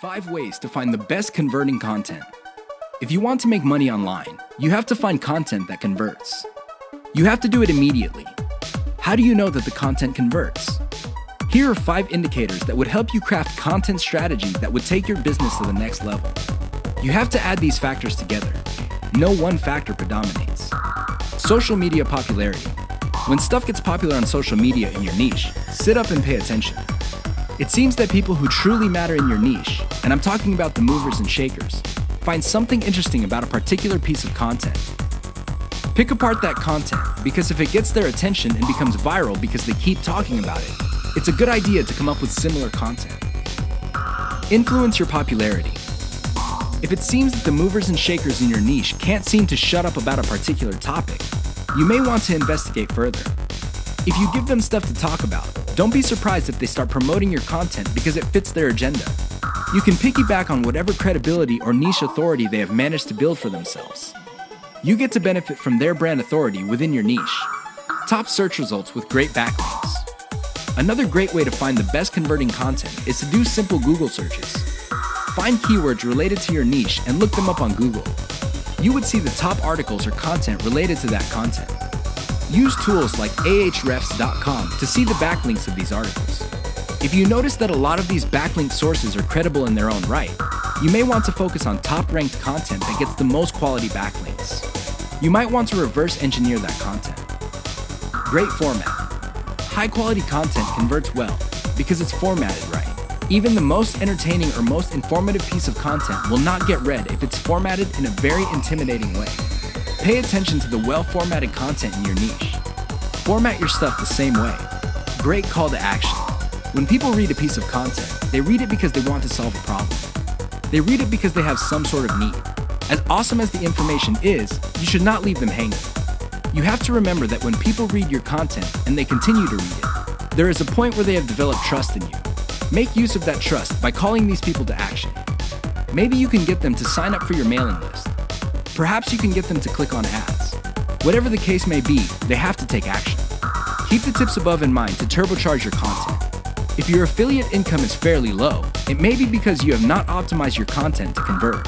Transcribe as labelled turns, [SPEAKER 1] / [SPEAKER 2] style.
[SPEAKER 1] 5 ways to find the best converting content. If you want to make money online, you have to find content that converts. You have to do it immediately. How do you know that the content converts? Here are 5 indicators that would help you craft content strategy that would take your business to the next level. You have to add these factors together. No one factor predominates. Social media popularity. When stuff gets popular on social media in your niche, sit up and pay attention. It seems that people who truly matter in your niche, and I'm talking about the movers and shakers, find something interesting about a particular piece of content. Pick apart that content, because if it gets their attention and becomes viral because they keep talking about it, it's a good idea to come up with similar content. Influence your popularity. If it seems that the movers and shakers in your niche can't seem to shut up about a particular topic, you may want to investigate further. If you give them stuff to talk about, don't be surprised if they start promoting your content because it fits their agenda. You can piggyback on whatever credibility or niche authority they have managed to build for themselves. You get to benefit from their brand authority within your niche. Top search results with great backlinks. Another great way to find the best converting content is to do simple Google searches. Find keywords related to your niche and look them up on Google. You would see the top articles or content related to that content. Use tools like ahrefs.com to see the backlinks of these articles. If you notice that a lot of these backlink sources are credible in their own right, you may want to focus on top-ranked content that gets the most quality backlinks. You might want to reverse engineer that content. Great format. High-quality content converts well because it's formatted right. Even the most entertaining or most informative piece of content will not get read if it's formatted in a very intimidating way. Pay attention to the well-formatted content in your niche. Format your stuff the same way. Great call to action. When people read a piece of content, they read it because they want to solve a problem. They read it because they have some sort of need. As awesome as the information is, you should not leave them hanging. You have to remember that when people read your content and they continue to read it, there is a point where they have developed trust in you. Make use of that trust by calling these people to action. Maybe you can get them to sign up for your mailing list. Perhaps you can get them to click on ads. Whatever the case may be, they have to take action. Keep the tips above in mind to turbocharge your content. If your affiliate income is fairly low, it may be because you have not optimized your content to convert.